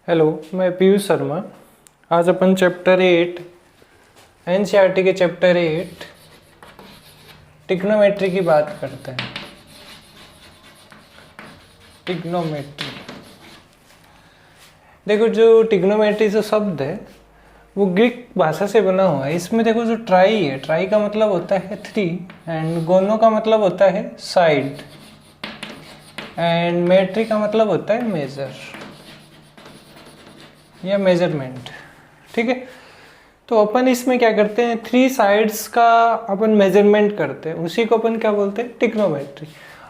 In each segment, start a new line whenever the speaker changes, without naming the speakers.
Hello, मैं पीयूष शर्मा। आज अपन chapter 8 NCERT के चैप्टर 8 ट्रिग्नोमेट्री की बात करते हैं। ट्रिग्नोमेट्री, देखो जो ट्रिग्नोमेट्री जो शब्द है वो ग्रीक भाषा से बना हुआ है। इसमें देखो जो ट्राई है, ट्राई का मतलब होता है 3 एंड गोनो का मतलब होता है साइड एंड मेट्री का मतलब होता है मेजर या मेजरमेंट। ठीक है, तो अपन इसमें क्या करते हैं, 3 साइड्स का अपन मेजरमेंट करते हैं, उसी को अपन क्या बोलते हैं, ट्रिग्नोमेट्री।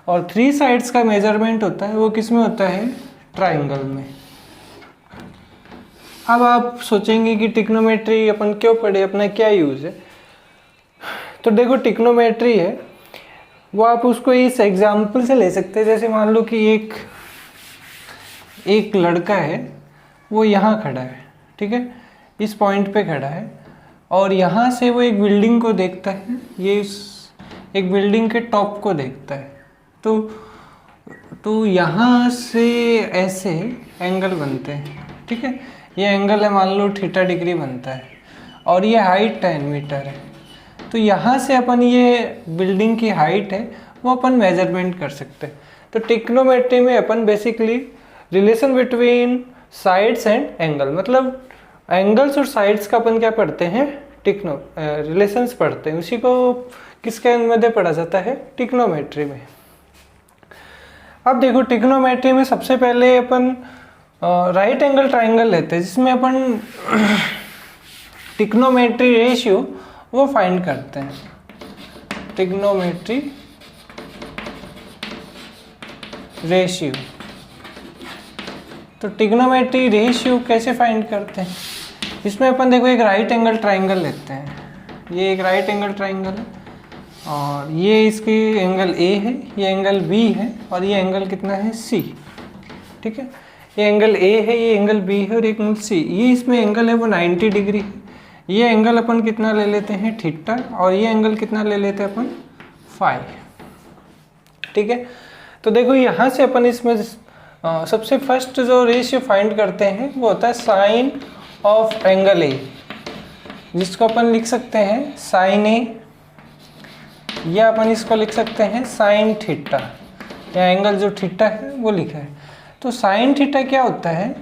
और 3 साइड्स का मेजरमेंट होता है वो किस में होता है, ट्राइंगल में। अब आप सोचेंगे कि ट्रिग्नोमेट्री अपन क्यों पढ़े, अपना क्या यूज है। तो देखो ट्रिग्नोमेट्री है वो आप उसको इस एग्जाम्पल से ले सकते हैं। जैसे मान लो कि एक लड़का है, वो यहाँ खड़ा है, ठीक है, इस पॉइंट पे खड़ा है और यहाँ से वो एक बिल्डिंग को देखता है, ये एक बिल्डिंग के टॉप को देखता है। तो यहाँ से ऐसे एंगल बनते हैं, ठीक है। ये एंगल है मान लो थीटा डिग्री बनता है और ये हाइट 10 मीटर है। तो यहाँ से अपन ये बिल्डिंग की हाइट है वो अपन मेजरमेंट कर सकते हैं। तो ट्रिग्नोमेट्री में अपन basically relation between sides and angle, मतलब एंगल्स और साइड्स का अपन क्या पढ़ते हैं, रिलेशंस पढ़ते हैं। उसी को किसके मध्य पढ़ा जाता है, ट्रिग्नोमेट्री में। अब देखो ट्रिग्नोमेट्री में सबसे पहले अपन राइट एंगल ट्राइंगल लेते हैं, जिसमें अपन ट्रिग्नोमेट्री रेशियो वो फाइंड करते हैं। ट्रिग्नोमेट्री रेशियो, तो ट्रिग्नोमेट्री रेशियो कैसे फाइंड करते हैं, इसमें अपन देखो एक राइट एंगल ट्राइंगल लेते हैं। ये एक राइट एंगल ट्राइंगल है और ये इसकी एंगल ए है, ये एंगल बी है और ये एंगल कितना है, सी। ठीक है, ये एंगल ए है, ये एंगल बी है और एक एंगल सी। ये इसमें एंगल है वो 90 डिग्री है। ये एंगल अपन कितना ले लेते हैं, थीटा, और ये एंगल कितना ले लेते हैं अपन, फाई। ठीक है, तो देखो यहाँ से अपन इसमें सबसे फर्स्ट जो रेशियो फाइंड करते हैं वो होता है साइन ऑफ एंगल ए, जिसको अपन लिख सकते हैं साइन ए, या अपन इसको लिख सकते हैं साइन थीटा, या एंगल जो थीटा है वो लिखा है। तो साइन थीटा क्या होता है,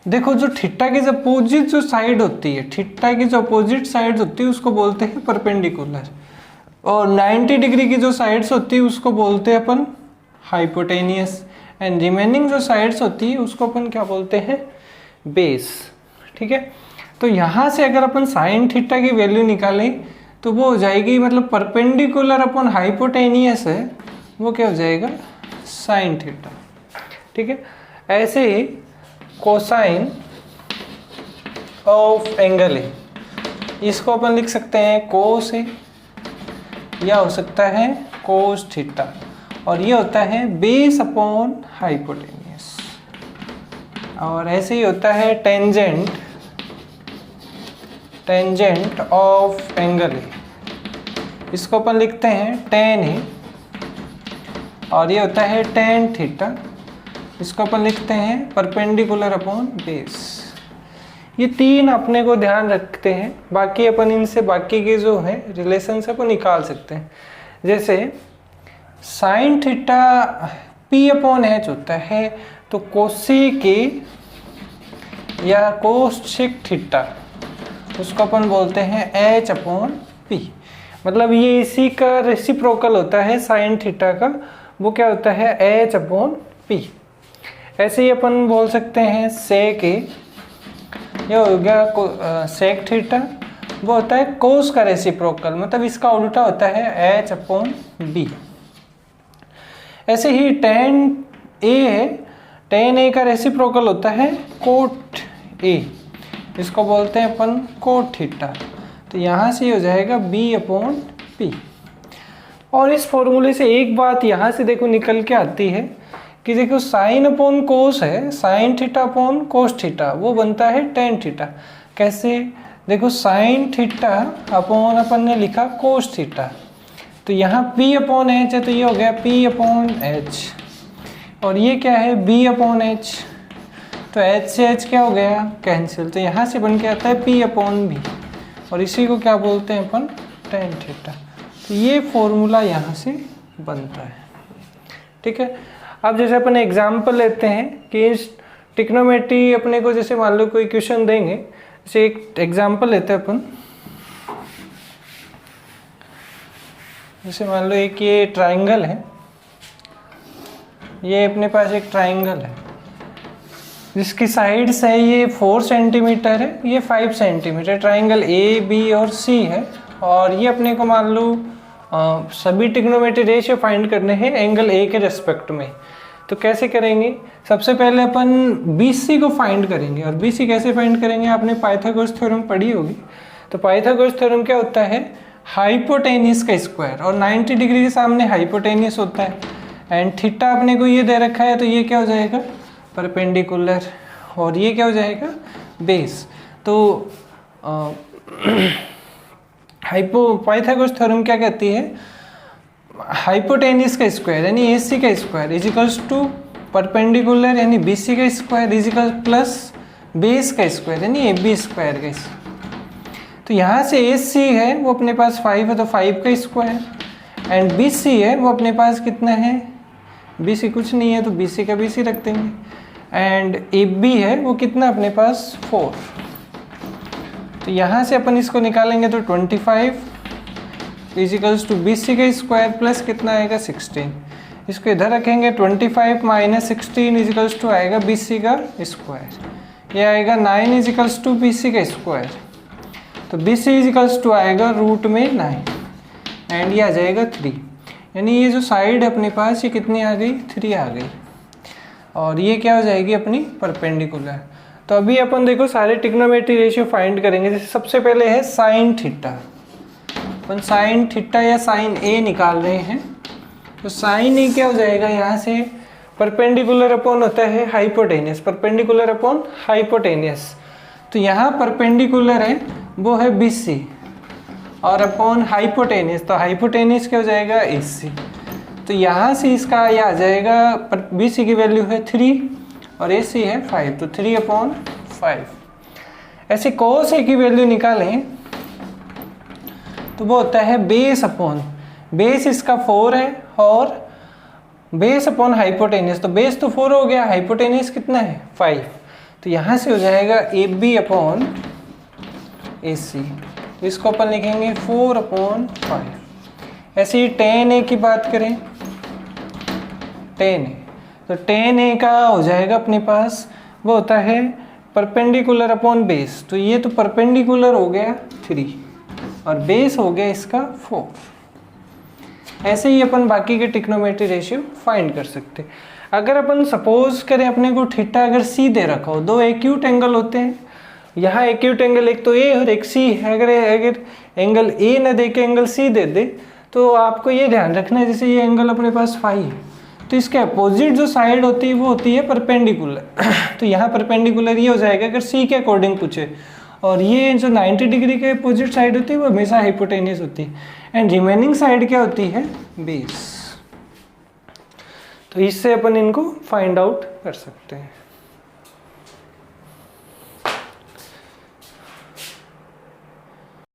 देखो जो थीटा की अपोजिट जो साइड होती है, थीटा की जो अपोजिट साइड होती है उसको बोलते हैं परपेंडिकुलर, और 90 डिग्री की जो साइड्स होती है उसको बोलते हैं अपन हाइपोटेनियस, एंड रिमेनिंग जो साइड्स होती है उसको अपन क्या बोलते हैं, बेस। ठीक है, तो यहाँ से अगर अपन साइन थीटा की वैल्यू निकालें तो वो हो जाएगी, मतलब परपेंडिकुलर अपन हाइपोटेनियस है वो क्या हो जाएगा, साइन थीटा। ठीक है, ऐसे ही कोसाइन ऑफ एंगल है, इसको अपन लिख सकते हैं कोस ए, या हो सकता है कोस थीटा, और ये होता है बेस अपॉन हाइपोटेनियस। और ऐसे ही होता है टेंजेंट ऑफ एंगल है, इसको अपन लिखते हैं टेन है, और ये होता है टेन थीटा, इसको अपन लिखते हैं परपेंडिकुलर अपॉन बेस। ये 3 अपने को ध्यान रखते हैं, बाकी अपन इनसे बाकी के जो है रिलेशन से अपन निकाल सकते हैं। जैसे sine theta P upon H होता है, तो कोसेक या कोसेक थीटा उसको अपन बोलते हैं एच अपॉन पी, मतलब ये इसी का रेसिप्रोकल होता है साइन थीटा का, वो क्या होता है एच अपॉन पी। ऐसे ही अपन बोल सकते हैं सेक ए, ये हो गया सेक थीटा, वो होता है कोस का रेसिप्रोकल, मतलब इसका उल्टा होता है एच अपॉन बी। ऐसे ही टेन ए है, टेन ए का रेसिप्रोकल होता है कोट ए, इसको बोलते हैं अपन कोट थीटा। तो यहाँ से हो जाएगा बी अपॉन पी। और इस फॉर्मूले से एक बात यहाँ से देखो निकल के आती है कि देखो साइन अपॉन कोस है, sine theta upon cos theta, वो बनता है टेन थीटा। कैसे, देखो साइन थीटा अपॉन अपन ने लिखा कोस थीटा, तो यहाँ P अपॉन एच है, तो ये हो गया P अपॉन एच, और ये क्या है B अपॉन एच, तो h से h क्या हो गया, कैंसिल, तो यहाँ से बन के आता है P/V, और इसी को क्या बोलते हैं अपन, tan थीटा। तो ये फॉर्मूला यहाँ से बनता है। ठीक है, अब जैसे अपन एग्जाम्पल लेते हैं कि ट्रिग्नोमेट्री अपने को, जैसे मान लो कोई क्वेश्चन देंगे, जैसे एक एग्जाम्पल लेते हैं अपन, जैसे मान लो एक ये ट्राइंगल है, ये अपने पास एक ट्राइंगल है जिसकी साइड्स है ये 4 सेंटीमीटर है, ये 5 सेंटीमीटर, ट्राइंगल ए बी और सी है, और ये अपने को मान लो सभी ट्रिग्नोमेट्री रेशियो फाइंड करने हैं एंगल ए के रेस्पेक्ट में। तो कैसे करेंगे, सबसे पहले अपन BC को फाइंड करेंगे, और BC कैसे फाइंड करेंगे, आपने पाइथागोरस थ्योरम पढ़ी होगी। तो पाइथागोरस थ्योरम क्या होता है, हाइपोटेनियस का स्क्वायर, और 90 डिग्री के सामने हाइपोटेनियस होता है, एंड थीटा अपने को ये दे रखा है, तो ये क्या हो जाएगा, परपेंडिकुलर, और ये क्या हो जाएगा, बेस। तो पाइथागोरस थ्योरम क्या कहती है, हाइपोटेनियस का स्क्वायर यानी AC का square is equals to perpendicular यानी BC का square is equal plus base का स्क्वायर यानी AB स्क्वायर का स्क्वायर। तो यहाँ से AC है वो अपने पास 5 है, तो 5 का स्क्वायर, एंड BC है वो अपने पास कितना है, BC कुछ नहीं है, तो BC का BC रख देंगे, एंड AB है वो कितना अपने पास 4। तो यहाँ से अपन इसको निकालेंगे तो 25 इजिकल्स टू BC का स्क्वायर प्लस कितना आएगा 16। इसको इधर रखेंगे 25 माइनस 16 इजिकल्स टू आएगा BC का स्क्वायर, ये आएगा 9 इजिकल्स टू BC का स्क्वायर। तो BC इजिकल्स टू आएगा रूट में 9, एंड ये आ जाएगा 3, यानी ये जो साइड है अपने पास ये कितनी आ गई, 3 आ गई, और ये क्या हो जाएगी अपनी परपेंडिकुलर। तो अभी अपन देखो सारे ट्रिग्नोमेट्री रेशियो फाइंड करेंगे। जैसे सबसे पहले है साइन थीटा, अपन साइन थीटा या साइन ए निकाल रहे हैं। तो साइन ए क्या हो जाएगा, यहाँ से परपेंडिकुलर अपॉन होता है हाइपोटेनियस, परपेंडिकुलर अपॉन हाइपोटेनियस। तो यहाँ परपेंडिकुलर है वो है BC और अपॉन हाइपोटेनियस, तो हाइपोटेनियस क्या हो जाएगा AC। तो यहाँ से इसका ये आ जाएगा, BC की वैल्यू है 3 और AC है 5, तो 3/5। ऐसे cos A की वैल्यू निकालें तो वो होता है बेस अपॉन, बेस इसका 4 है और बेस अपॉन हाइपोटेनियस, तो बेस तो 4 हो गया, हाइपोटेनियस कितना है 5। तो यहाँ से हो जाएगा AB अपॉन AC, तो इसको अपन लिखेंगे 4/5। ऐसे ही tan A की बात करें, tan A, तो tan A का हो जाएगा अपने पास वो होता है परपेंडिकुलर अपॉन बेस, तो ये तो परपेंडिकुलर हो गया 3 और बेस हो गया इसका 4। ऐसे ही अपन बाकी के ट्रिग्नोमेट्री रेशियो फाइंड कर सकते। अगर अपन सपोज करें अपने को थीटा अगर C दे रखा हो, दो एक्यूट एंगल होते हैं, यहाँ एक्यूट एंगल एक तो A और एक C है। अगर एंगल A न दे के एंगल C दे दे तो आपको ये ध्यान रखना है, जैसे ये एंगल अपने पास फाई है तो इसके अपोजिट जो साइड होती है वो होती है परपेंडिकुलर। तो यहाँ परपेंडिकुलर ये हो जाएगा अगर C के अकॉर्डिंग पूछे, और ये जो 90 डिग्री के अपोजिट साइड होती है वो हमेशा हाइपोटेनियस होती है, एंड रिमेनिंग साइड क्या होती है बेस। तो इससे अपन इनको फाइंड आउट कर सकते हैं।